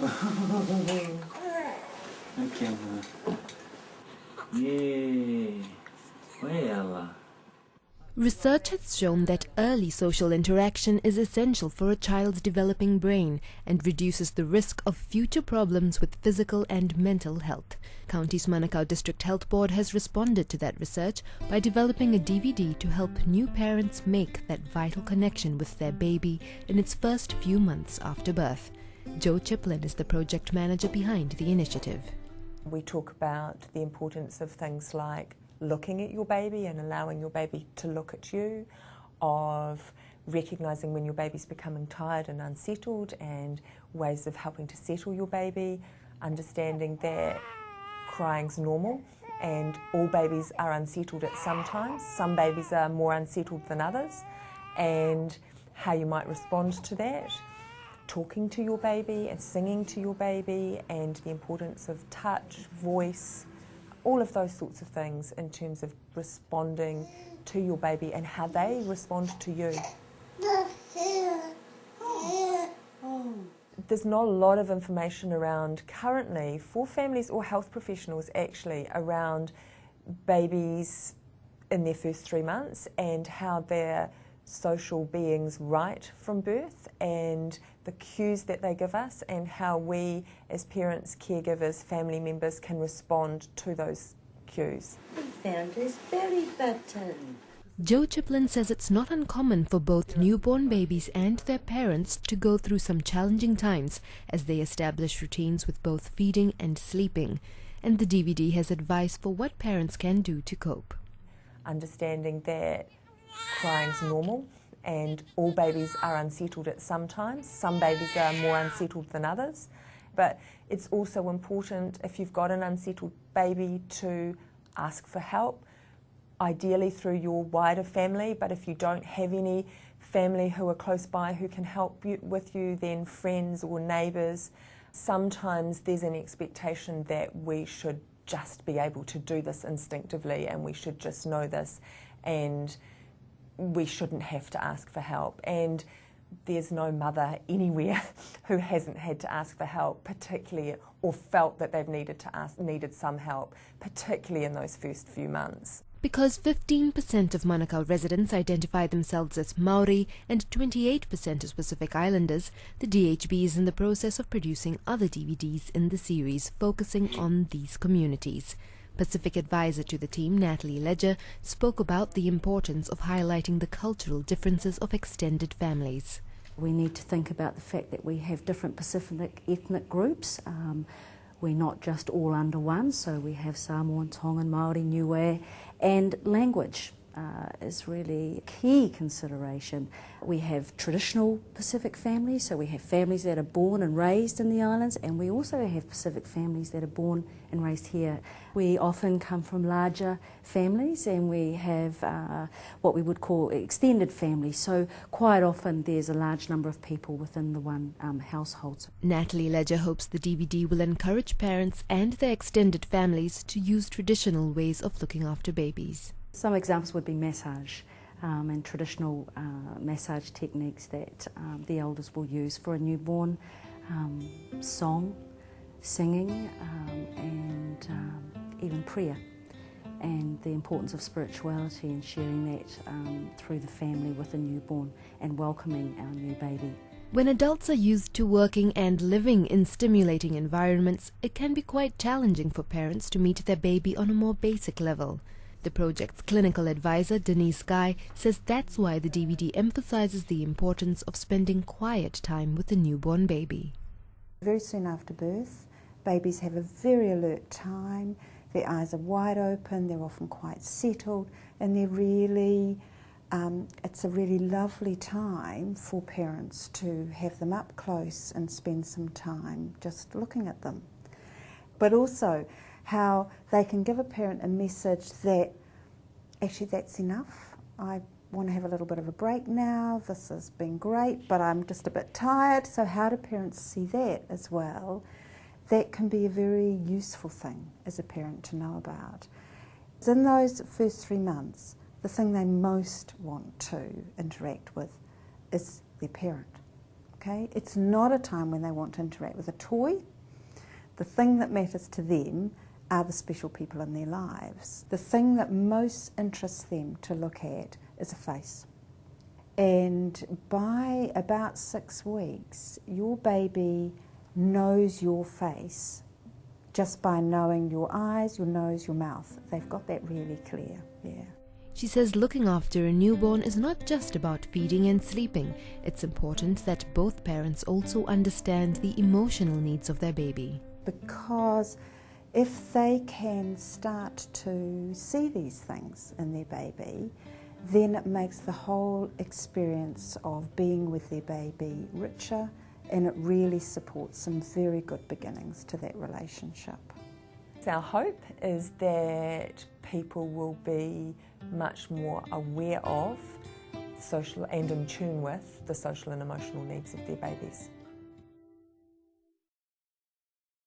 Okay, yay. Well. Research has shown that early social interaction is essential for a child's developing brain and reduces the risk of future problems with physical and mental health. Counties Manukau District Health Board has responded to that research by developing a DVD to help new parents make that vital connection with their baby in its first few months after birth. Joe Chiplin is the project manager behind the initiative. We talk about the importance of things like looking at your baby and allowing your baby to look at you, of recognising when your baby's becoming tired and unsettled and ways of helping to settle your baby, understanding that crying's normal and all babies are unsettled at some times. Some babies are more unsettled than others, and how you might respond to that. Talking to your baby and singing to your baby, and the importance of touch, voice, all of those sorts of things in terms of responding to your baby and how they respond to you. There's not a lot of information around currently for families or health professionals actually around babies in their first 3 months and how they're social beings right from birth, and the cues that they give us, and how we as parents, caregivers, family members can respond to those cues. I found his belly button. Joe Chiplin says it's not uncommon for both newborn babies and their parents to go through some challenging times as they establish routines with both feeding and sleeping, and the DVD has advice for what parents can do to cope. Understanding that crying's normal and all babies are unsettled at some times. Some babies are more unsettled than others, but it's also important if you've got an unsettled baby to ask for help, ideally through your wider family, but if you don't have any family who are close by who can help with you, then friends or neighbours. Sometimes there's an expectation that we should just be able to do this instinctively and we should just know this and we shouldn't have to ask for help, and there's no mother anywhere who hasn't had to ask for help, particularly, or felt that they've needed some help, particularly in those first few months. Because 15% of Manukau residents identify themselves as Maori and 28% as Pacific Islanders, the DHB is in the process of producing other DVDs in the series focusing on these communities. Pacific advisor to the team, Natalie Ledger, spoke about the importance of highlighting the cultural differences of extended families. We need to think about the fact that we have different Pacific ethnic groups. We're not just all under one, so we have Samoan, Tongan, Māori, Niue, and language is really a key consideration. We have traditional Pacific families, so we have families that are born and raised in the islands, and we also have Pacific families that are born and raised here. We often come from larger families, and we have what we would call extended families, so quite often there's a large number of people within the one household. Natalie Ledger hopes the DVD will encourage parents and their extended families to use traditional ways of looking after babies. Some examples would be massage and traditional massage techniques that the elders will use for a newborn, song, singing, and even prayer, and the importance of spirituality and sharing that through the family with a newborn and welcoming our new baby. When adults are used to working and living in stimulating environments, it can be quite challenging for parents to meet their baby on a more basic level. The project's clinical advisor, Denise Guy, says that's why the DVD emphasizes the importance of spending quiet time with the newborn baby. Very soon after birth, babies have a very alert time, their eyes are wide open, they're often quite settled, and they're really, it's a really lovely time for parents to have them up close and spend some time just looking at them. But also how they can give a parent a message that actually that's enough. I want to have a little bit of a break now, this has been great, but I'm just a bit tired. So how do parents see that as well? That can be a very useful thing as a parent to know about. In those first 3 months, the thing they most want to interact with is their parent. Okay? It's not a time when they want to interact with a toy. The thing that matters to them are the special people in their lives. The thing that most interests them to look at is a face. And by about 6 weeks, your baby knows your face just by knowing your eyes, your nose, your mouth. They've got that really clear, yeah. She says looking after a newborn is not just about feeding and sleeping. It's important that both parents also understand the emotional needs of their baby. Because if they can start to see these things in their baby, then it makes the whole experience of being with their baby richer, and it really supports some very good beginnings to that relationship. Our hope is that people will be much more aware of social and in tune with the social and emotional needs of their babies.